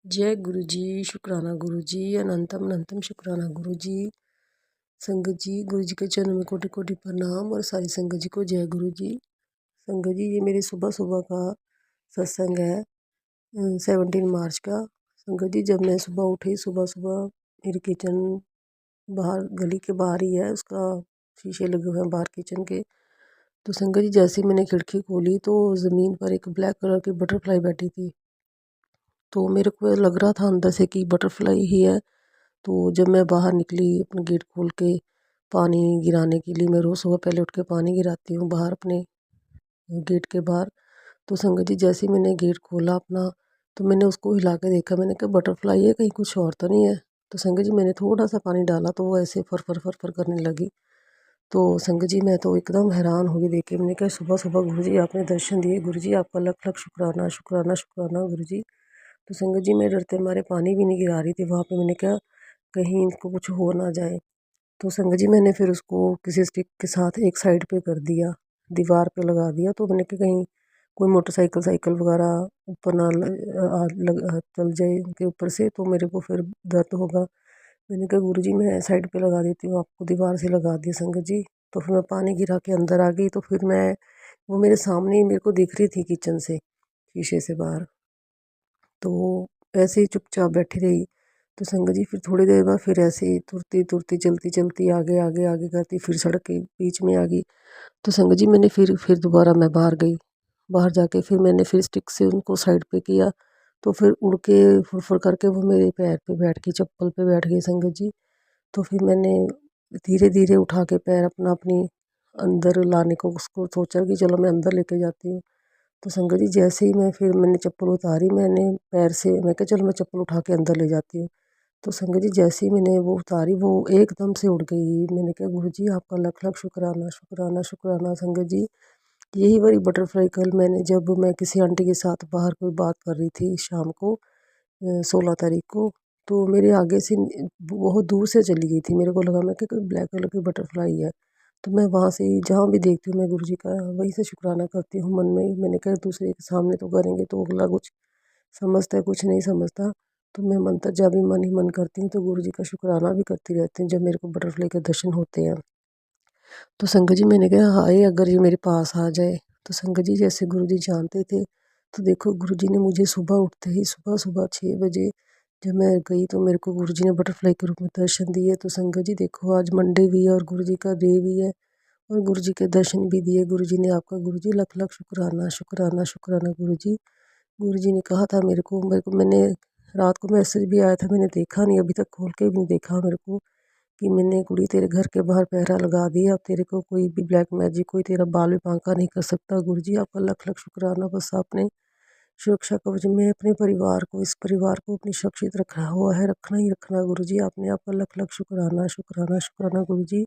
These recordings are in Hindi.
जय गुरु जी, शुक्राना गुरु जी, अनंतम अनंतम शुक्राना गुरु जी। संगत जी, गुरु जी के चरणों में कोटि कोटि प्रणाम और सारी संगत जी को जय गुरु जी। संगत जी, ये मेरे सुबह सुबह का सत्संग है 17 मार्च का। संगत जी, जब मैं सुबह उठी, सुबह सुबह मेरी किचन बाहर गली के बाहर ही है, उसका शीशे लगे हुए हैं बाहर किचन के। तो संगत जी, जैसे ही मैंने खिड़की खोली तो ज़मीन पर एक ब्लैक कलर की बटरफ्लाई बैठी थी। तो मेरे को लग रहा था अंदर से कि बटरफ्लाई ही है। तो जब मैं बाहर निकली अपना गेट खोल के पानी गिराने के लिए, मैं रोज़ सुबह पहले उठ के पानी गिराती हूँ बाहर अपने गेट के बाहर। तो संगत जी, जैसे ही मैंने गेट खोला अपना, तो मैंने उसको हिला के देखा। मैंने कहा बटरफ्लाई है, कहीं कुछ और तो नहीं है। तो संगत जी, मैंने थोड़ा सा पानी डाला तो वो ऐसे फर फर फर फर करने लगी। तो संगत जी, मैं तो एकदम हैरान हो गई देख के। मैंने कहा सुबह सुबह गुरु जी आपने दर्शन दिए, गुरु जी आपका लख लख शुक्राना शुक्राना शुक्राना गुरु जी। तो संगत जी, मैं डरते मारे पानी भी नहीं गिरा रही थी वहाँ पे। मैंने कहा कहीं इनको कुछ हो ना जाए। तो संगत जी, मैंने फिर उसको किसी स्टिक के साथ एक साइड पे कर दिया, दीवार पे लगा दिया। तो मैंने कहा कहीं कोई मोटरसाइकिल साइकिल वगैरह ऊपर ना चल जाए उनके ऊपर से, तो मेरे को फिर दर्द होगा। मैंने कहा गुरु जी, मैं साइड पे लगा देती हूँ, आपको दीवार से लगा दिया संगत जी। तो फिर मैं पानी गिरा के अंदर आ गई। तो फिर मैं वो मेरे सामने ही मेरे को दिख रही थी किचन से, शीशे से बाहर। तो ऐसे ही चुपचाप बैठी रही। तो संगत जी, फिर थोड़ी देर बाद फिर ऐसे ही तुरती तुरती चलती चलती आगे आगे आगे करती फिर सड़क के बीच में आ गई। तो संगत जी, मैंने फिर दोबारा मैं बाहर गई। बाहर जाके फिर मैंने फिर स्टिक से उनको साइड पे किया। तो फिर उड़ के फुर करके वो मेरे पैर पे बैठ गई, चप्पल पे बैठ गई संगत जी। तो फिर मैंने धीरे धीरे उठा के पैर अपना अपनी अंदर लाने को उसको सोचा कि चलो मैं अंदर लेके जाती हूँ। तो संगत जी, जैसे ही मैंने चप्पल उतारी, मैंने पैर से मैं कहा चलो मैं चप्पल उठा के अंदर ले जाती हूँ। तो संगत जी, जैसे ही मैंने वो उतारी, वो एकदम से उड़ गई। मैंने कहा गुरु जी आपका लख लख शुक्राना शुक्राना शुक्राना संगत जी। यही वाली बटरफ्लाई कल जब मैं किसी आंटी के साथ बाहर कोई बात कर रही थी शाम को 16 तारीख को, तो मेरे आगे से बहुत दूर से चली गई थी। मेरे को लगा मैं कि कोई ब्लैक कलर की बटरफ्लाई है। तो मैं वहाँ से ही जहाँ भी देखती हूँ मैं गुरु जी का वहीं से शुक्राना करती हूँ मन में ही। मैंने कहा दूसरे के सामने तो करेंगे तो अगला कुछ समझता है, कुछ नहीं समझता। तो मैं मंतर जब भी मन ही मन करती हूँ तो गुरु जी का शुक्राना भी करती रहती हूँ जब मेरे को बटरफ्लाई के दर्शन होते हैं। तो संगत जी, मैंने कहा हाय अगर ये मेरे पास आ जाए। तो संगत जी, जैसे गुरु जी जानते थे, तो देखो गुरु जी ने मुझे सुबह उठते ही सुबह सुबह 6 बजे जब मैं गई तो मेरे को गुरु जी ने बटरफ्लाई के रूप में दर्शन दिए। तो संगत जी देखो, आज मंडे भी है और गुरु जी का डे भी है और गुरु जी के दर्शन भी दिए गुरु जी ने। आपका गुरु जी लख लख शुक्राना शुक्राना शुक्राना गुरु जी। गुरु जी ने कहा था मेरे को मैंने रात को मैसेज भी आया था, मैंने देखा नहीं, अभी तक खोल के भी नहीं देखा मेरे को, कि मैंने कुड़ी तेरे घर के बाहर पहरा लगा दिया, अब तेरे को कोई भी ब्लैक मैजिक, कोई तेरा बाल भी बांका नहीं कर सकता। गुरु जी आपका लख लख शुक्राना। बस आपने सुरक्षा कवच में अपने परिवार को, इस परिवार को अपनी सुरक्षित रखा हुआ है, रखना ही रखना गुरु जी आपने। आपका लख लख शुक्राना शुक्राना शुक्राना गुरु जी।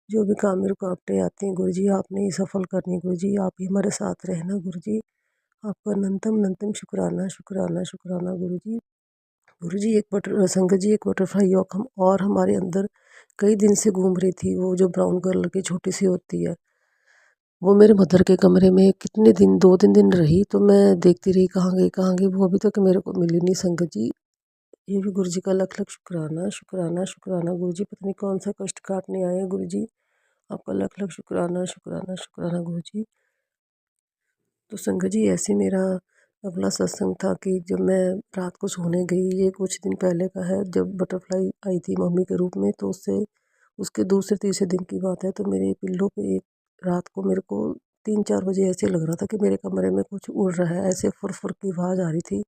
जो भी काम में रुकावटें आती हैं गुरु जी आपने ही सफल करनी गुरु जी, आप ही हमारे साथ रहना गुरु जी। आपका अनंतम अनंतम शुक्राना शुक्राना शुक्राना गुरु जी। गुरु जी, संगत जी, एक बटरफ्लाई और हमारे अंदर कई दिन से घूम रही थी, वो जो ब्राउन कलर की छोटी सी होती है। वो मेरे मदर के कमरे में कितने दिन, 2-3 दिन रही। तो मैं देखती रही कहाँ गई, वो अभी तक मेरे को मिली नहीं संगत जी। ये भी गुरु जी का लख लख शुक्राना शुक्राना शुक्राना गुरु जी। पता नहीं कौन सा कष्ट काटने आए हैं गुरु जी। आपका लख लख शुक्राना शुक्राना शुक्राना गुरु जी। तो संगत जी, ऐसे मेरा अगला सत्संग था कि जब मैं रात को सोने गई, ये कुछ दिन पहले का है, जब बटरफ्लाई आई थी मम्मी के रूप में। तो उससे उसके दूसरे तीसरे दिन की बात है। तो मेरे पिल्लों पे एक रात को मेरे को 3-4 बजे ऐसे लग रहा था कि मेरे कमरे में कुछ उड़ रहा है, ऐसे फुर फुर की आवाज़ आ रही थी।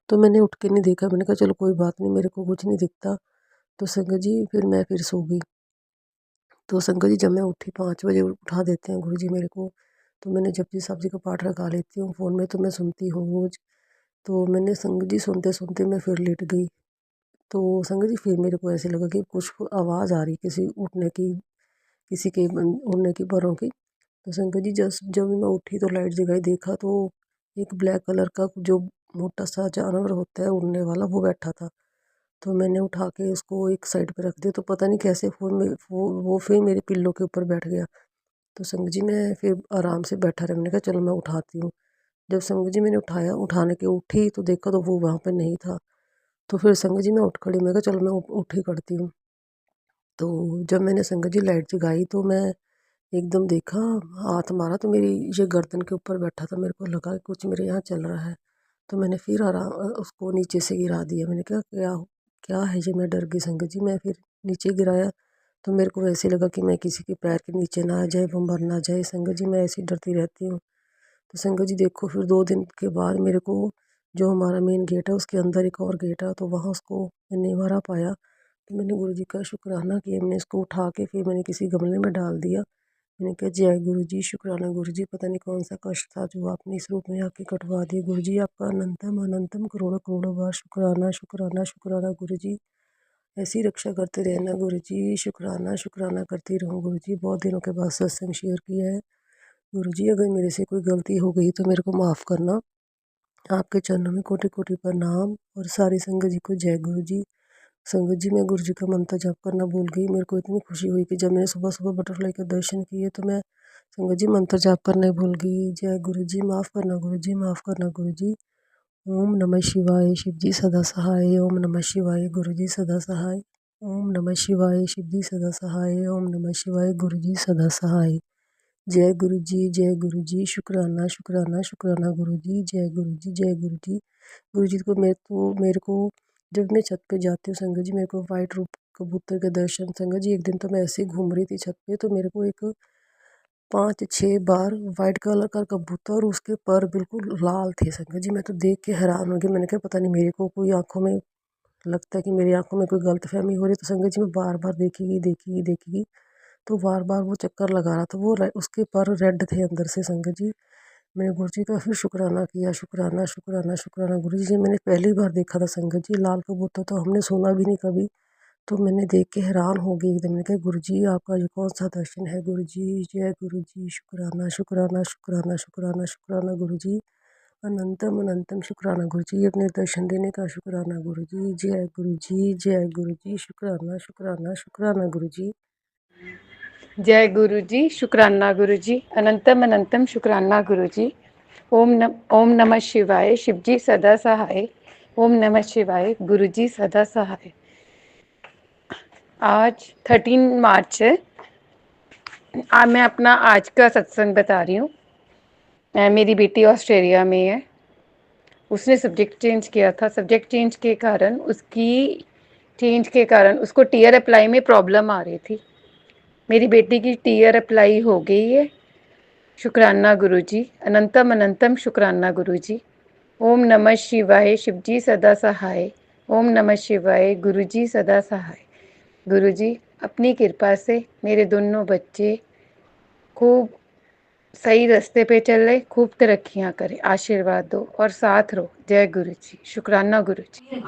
तो मैंने उठ के नहीं देखा, मैंने कहा चलो कोई बात नहीं, मेरे को कुछ नहीं दिखता। तो संगत जी, फिर सो गई। तो संगत जी, जब मैं उठी 5 बजे उठा देते हैं गुरु जी मेरे को। तो मैंने जपजी साहब जी का पाठ लगा लेती हूँ फ़ोन में, तो मैं सुनती हूँ रोज़। तो मैंने संगत जी सुनते सुनते मैं फिर लेट गई। तो संगत जी, फिर मेरे को ऐसे लगा कि कुछ आवाज़ आ रही किसी उठने की, किसी के उड़ने की परों की। तो संगत जी, जब मैं उठी तो लाइट जगाई, देखा तो एक ब्लैक कलर का जो मोटा सा जानवर होता है उड़ने वाला, वो बैठा था। तो मैंने उठा के उसको एक साइड पे रख दिया। तो पता नहीं कैसे फ़ोन में वो फिर मेरे पिल्लो के ऊपर बैठ गया। तो संगत जी, मैं फिर आराम से बैठा रहा, मैंने कहा चलो मैं उठाती हूँ। जब संगत जी मैंने उठाने के उठी तो देखा तो वो वहाँ पे नहीं था। तो फिर संगत जी मैं उठ खड़ी, मैं कहा चलो मैं उठ ही करती हूँ। तो जब मैंने संगत जी लाइट जगाई तो मैं एकदम देखा, हाथ मारा तो मेरी ये गर्दन के ऊपर बैठा था, मेरे को लगा कि कुछ मेरे यहाँ चल रहा है। तो मैंने फिर उसको नीचे से गिरा दिया। मैंने कहा क्या क्या है ये, मैं डर गई संगत जी। मैं फिर नीचे गिराया तो मेरे को ऐसे लगा कि मैं किसी के पैर के नीचे ना आ जाए, वो मर ना जाए। संगत जी मैं ऐसी डरती रहती हूँ। तो संगत जी देखो, फिर 2 दिन के बाद मेरे को जो हमारा मेन गेट है उसके अंदर एक और गेट है, तो वहाँ उसको मैंने मारा पाया। तो मैंने गुरु जी का शुक्राना किया, मैंने इसको उठा के फिर मैंने किसी गमले में डाल दिया। मैंने कहा जय गुरु जी, शुक्राना गुरु जी, पता नहीं कौन सा कष्ट था जो आपने इस रूप में आके कटवा दिया। गुरु जी आपका अनंतम अनंतम करोड़ों करोड़ों बार शुक्राना शुक्राना शुक्राना गुरु जी। ऐसी रक्षा करते रहना गुरु जी, शुक्राना शुक्राना करती रहूँ गुरु जी। बहुत दिनों के बाद सत्संग शेयर किया है गुरु जी, अगर मेरे से कोई गलती हो गई तो मेरे को माफ़ करना। आपके चरणों में कोटि कोटि प्रणाम। और सारी संगत जी को जय गुरु जी। संगत जी मैं गुरु जी का मंत्र जप करना भूल गई। मेरे को इतनी खुशी हुई कि जब मैंने सुबह सुबह बटरफ्लाई के दर्शन किए तो मैं संगत जी मंत्र जाप करना ही भूल गई। जय गुरु जी, माफ़ करना गुरु जी, माफ़ करना गुरु जी। ओम नमः शिवाय, शिव जी सदा सहाय। ओम नमः शिवाय, गुरु जी सदा सहाय। ओम नमः शिवाय, शिव जी सदा सहाय। ओम नमः शिवाय, गुरु जी सदा सहाय। जय गुरु जी, जय गुरु जी, शुक्राना शुक्राना शुक्राना गुरु जी। जय गुरु जी, जय गुरु जी। गुरु जी को मेरे को जब मैं छत पे जाती हूँ संगत जी, मेरे को वाइट रूप कबूतर के दर्शन। संगत जी एक दिन तो मैं ऐसे ही घूम रही थी छत पे, तो मेरे को एक 5-6 बार वाइट कलर का कबूतर और उसके पर बिल्कुल लाल थे संगत जी। मैं तो देख के हैरान हो गई। मैंने कहा पता नहीं मेरे को कोई आंखों में लगता है कि मेरी आंखों में कोई गलतफहमी हो रही है। तो संगत जी मैं बार बार देखी तो बार बार वो चक्कर लगा रहा था। उसके पर रेड थे अंदर से संगत जी। मैंने गुरु जी का फिर शुक्राना किया, शुक्राना शुक्राना शुक्राना गुरु जी। मैंने पहली बार देखा था संगत जी लाल कबूतर, तो हमने सुना भी नहीं कभी। तो मैंने देख के हैरान हो गई एकदम। मैंने कहा गुरु जी आपका ये कौन सा दर्शन है गुरु जी। जय गुरु जी, शुक्राना शुक्राना शुक्राना शुक्राना शुक्राना गुरु जी। अनंतम अनंतम शुक्राना गुरु जी, अपने दर्शन देने का शुक्राना गुरु जी। जय गुरु जी, जय गुरु जी, शुक्राना शुक्राना शुक्राना गुरु जी। जय गुरु जी, शुक्राना गुरु जी, अनंतम अनंतम शुक्राना गुरु जी। ओम नमः शिवाय, शिव जी सदा सहाय। ओम नमः शिवाय, गुरु जी सदा सहाय। आज 13 मार्च है। मैं अपना आज का सत्संग बता रही हूँ। मेरी बेटी ऑस्ट्रेलिया में है। उसने सब्जेक्ट चेंज किया था। सब्जेक्ट चेंज के कारण उसको टीयर अप्लाई में प्रॉब्लम आ रही थी। मेरी बेटी की टीयर अप्लाई हो गई है। शुक्राना गुरु जी, अनंतम अनंतम शुक्राना गुरु जी। ओम नमः शिवाय, शिव जी सदा सहाय। ओम नमः शिवाय, गुरु जी सदा सहाय। गुरु जी अपनी कृपा से मेरे दोनों बच्चे खूब सही रास्ते पे चल रहे, खूब तरक्कियां करें, आशीर्वाद दो और साथ रहो। जय गुरु जी, शुक्राना गुरु जी।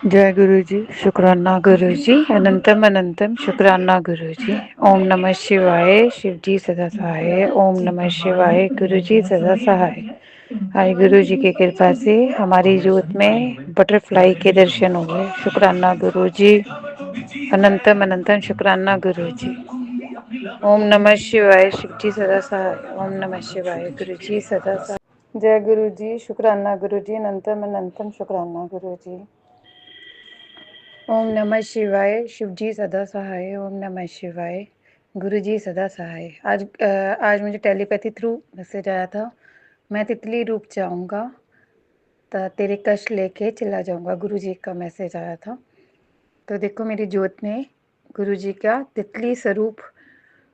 जय गुरु जी, शुक्राना गुरु जी, अनंतम अनंतम शुक्राना गुरु जी। ओम नमः शिवाय, शिव जी सदा सहाय। ओम नमः शिवाय, गुरु जी सदा सहाय। हाय गुरु जी की कृपा से हमारी जोत में बटरफ्लाई के दर्शन हो गए। शुक्राना गुरु जी, अनंतम अनंतम शुक्राना गुरु जी। ओम नमः शिवाय, शिव जी सदा सहाय। ओम नमः शिवाय, गुरु जी सदा सहाय। जय गुरु जी, शुक्राना गुरु जी, अनंतम अनंतम शुक्राना गुरु जी। ओम नमः शिवाय, शिव जी सदा सहाय। ओम नमः शिवाय, गुरु जी सदा सहाय। आज मुझे टेलीपैथी थ्रू मैसेज आया था, मैं तितली रूप जाऊंगा, तेरे कष्ट लेके चला जाऊंगा। गुरु जी का मैसेज आया था। तो देखो मेरी जोत में गुरु जी का तितली स्वरूप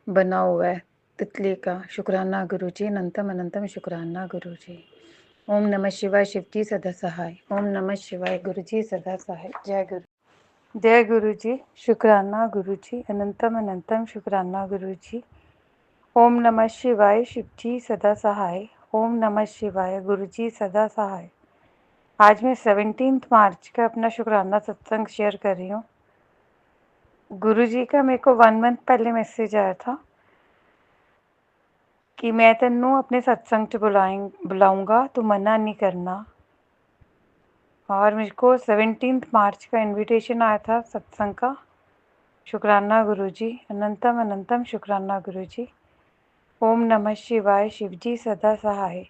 बना हुआ है, तितली का। शुक्राना गुरु जी, अनंतम अनंतम शुक्राना गुरु जी। ओम नमः शिवाय, शिव जी सदा सहाय। ओम नमः शिवाय, गुरु जी सदा सहाय। जय गुरु जी, शुक्राना गुरु जी, अनंतम अनंतम शुक्राना गुरु जी। ओम नमः शिवाय, शिव जी सदा सहाय। ओम नमः शिवाय, गुरु जी सदा सहाय। आज मैं 17 मार्च का अपना शुक्राना सत्संग शेयर कर रही हूँ। गुरु जी का मेरे को 1 मंथ पहले मैसेज आया था कि मैं तेनू अपने सत्संग च बुलाऊंगा, तो मना नहीं करना। और मेरे को 17 मार्च का इनविटेशन आया था सत्संग का। शुक्राना गुरु जी, अनंतम अनंतम शुक्राना गुरु जी। ओम नमः शिवाय, शिव जी सदा सहाय।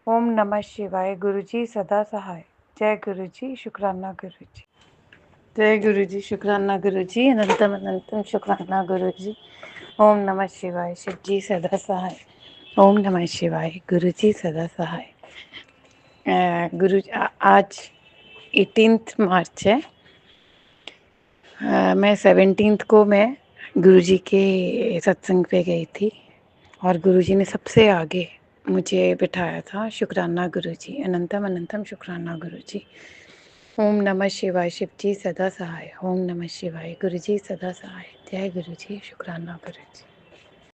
ओम नमः शिवाय, गुरु जी सदा सहाय। जय गुरु जी, शुक्राना गुरु जी। जय गुरु जी, शुक्राना गुरु जी, अनंतम अनंतम शुक्राना गुरु जी। ओम नमः शिवाय, शिव जी सदा सहाय। ओम नमः शिवाय, गुरु जी सदा सहाय। गुरु आज 18 मार्च है। मैं 17 को मैं गुरुजी के सत्संग पे गई थी और गुरुजी ने सबसे आगे मुझे बिठाया था। शुक्राना गुरुजी, अनंतम अनंतम शुक्राना गुरुजी। ओम नमः शिवाय, शिव जी सदा सहाय। ओम नमः शिवाय, गुरुजी सदा सहाय। जय गुरुजी, शुक्राना गुरुजी।